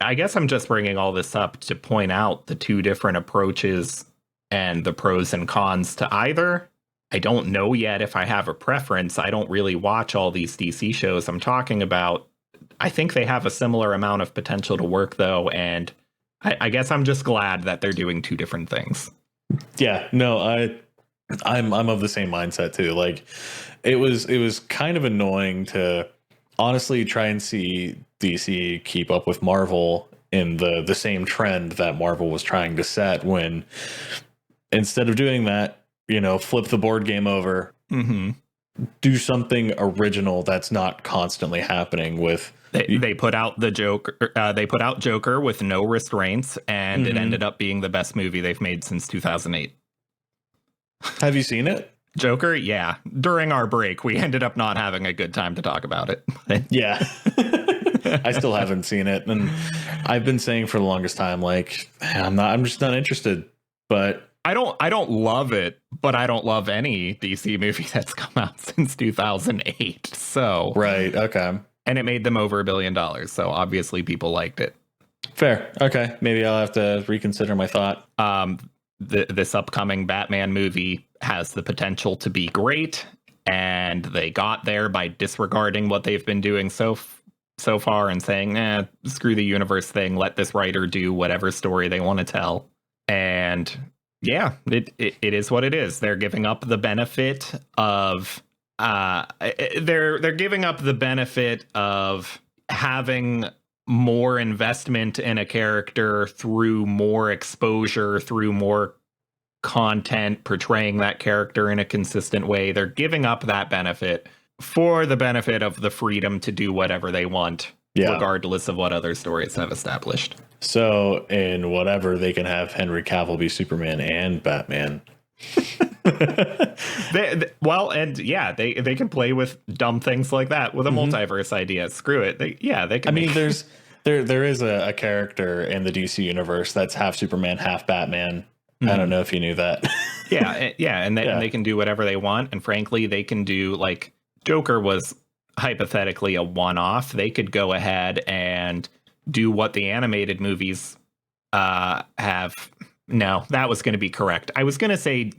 I guess I'm just bringing all this up to point out the two different approaches and the pros and cons to either. I don't know yet if I have a preference. I don't really watch all these DC shows I'm talking about. I think they have a similar amount of potential to work, though, and I guess I'm just glad that they're doing two different things. Yeah, no, I'm of the same mindset too. Like, it was kind of annoying to honestly try and see DC keep up with Marvel in the same trend that Marvel was trying to set, when instead of doing that, you know, flip the board game over, do something original that's not constantly happening with. They put out the Joker. They put out Joker with no restraints, and it ended up being the best movie they've made since 2008. Have you seen it? Joker, yeah. During our break, we ended up not having a good time to talk about it. Yeah. I still haven't seen it, and I've been saying for the longest time, like, I'm just not interested. But I don't love it, but I don't love any DC movie that's come out since 2008. So right, okay. And it made them over $1 billion, so obviously people liked it. Fair. Okay, maybe I'll have to reconsider my thought. This upcoming Batman movie has the potential to be great, and they got there by disregarding what they've been doing so far and saying, screw the universe thing, let this writer do whatever story they want to tell. And yeah, it is what it is. They're giving up the benefit of they're giving up the benefit of having more investment in a character through more exposure, through more content portraying that character in a consistent way. They're giving up that benefit for the benefit of the freedom to do whatever they want, regardless of what other stories have established. So in whatever, they can have Henry Cavill be Superman and Batman. They can play with dumb things like that with a multiverse idea. Screw it. They can. I mean, there is a character in the DC universe that's half Superman, half Batman. I don't know if you knew that. And they can do whatever they want. And frankly, they can do, like, Joker was hypothetically a one-off. They could go ahead and do what the animated movies have. No, that was going to be correct. I was going to say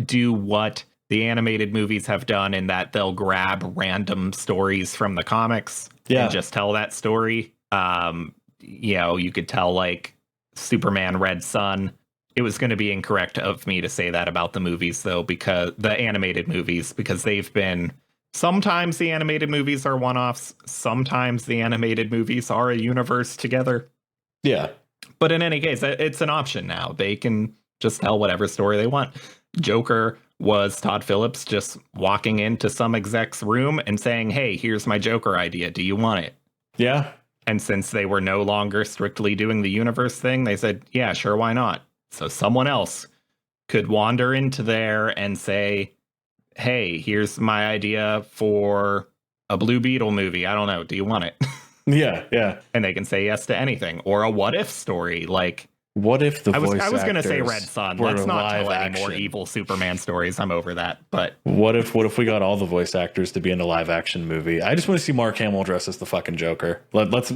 do what the animated movies have done, in that they'll grab random stories from the comics and just tell that story. You could tell, like, Superman Red Sun. It was going to be incorrect of me to say that about the movies, though, because the animated movies, because they've been, sometimes the animated movies are one-offs. Sometimes the animated movies are a universe together. Yeah. But in any case, it's an option now. They can just tell whatever story they want. Joker was Todd Phillips just walking into some exec's room and saying, hey, here's my Joker idea. Do you want it? Yeah. And since they were no longer strictly doing the universe thing, they said, yeah, sure, why not? So someone else could wander into there and say, hey, here's my idea for a Blue Beetle movie. I don't know. Do you want it? Yeah. And they can say yes to anything. Or a what if story. Like, What if the I was going to say actors Red Son. were Let's not tell live any more action? evil Superman stories. I'm over that. But What if we got all the voice actors to be in a live action movie? I just want to see Mark Hamill dressed as the fucking Joker. Let's.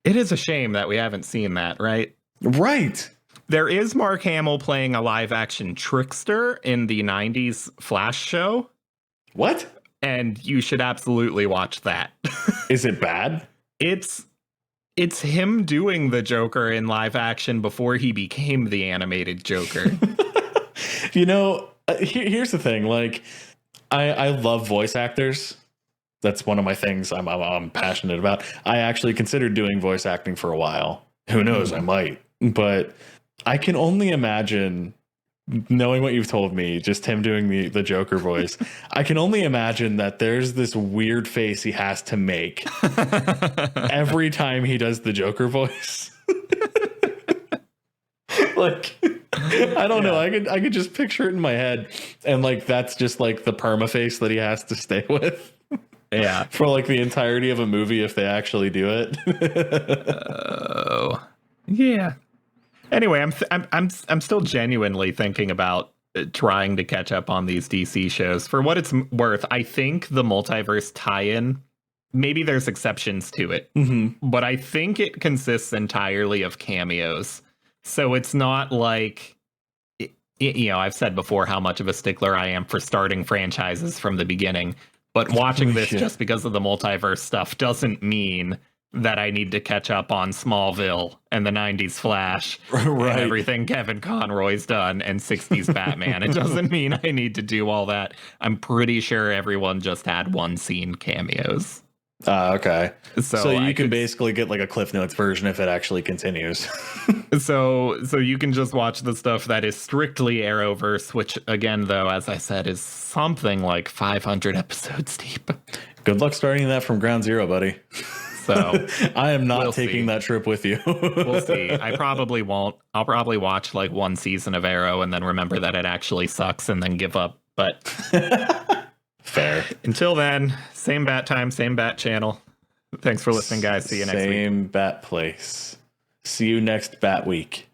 it is a shame that we haven't seen that, right? Right. There is Mark Hamill playing a live action trickster in the 90s Flash show. What? And you should absolutely watch that. Is it bad? It's him doing the Joker in live action before he became the animated Joker. Here's the thing. Like, I love voice actors. That's one of my things I'm passionate about. I actually considered doing voice acting for a while. Who knows? I might. But I can only imagine, knowing what you've told me, just him doing the Joker voice, I can only imagine that there's this weird face he has to make every time he does the Joker voice. Like, I don't know. I could just picture it in my head, and like that's just like the perma face that he has to stay with. Yeah, for like the entirety of a movie if they actually do it. Oh, yeah. Anyway, I'm still genuinely thinking about trying to catch up on these DC shows. For what it's worth, I think the multiverse tie-in, maybe there's exceptions to it, but I think it consists entirely of cameos. So it's not like, I've said before how much of a stickler I am for starting franchises from the beginning, but watching this just because of the multiverse stuff doesn't mean that I need to catch up on Smallville and the 90s Flash and everything Kevin Conroy's done and 60s Batman. It doesn't mean I need to do all that. I'm pretty sure everyone just had one scene cameos. Okay. So you can could basically get like a Cliff Notes version if it actually continues. So you can just watch the stuff that is strictly Arrowverse, which again, though, as I said, is something like 500 episodes deep. Good luck starting that from ground zero, buddy. So I am not taking that trip with you. We'll see. I probably won't. I'll probably watch like one season of Arrow and then remember that it actually sucks and then give up. But fair. Until then, same bat time, same bat channel. Thanks for listening, guys. See you next week. Same bat place. See you next bat week.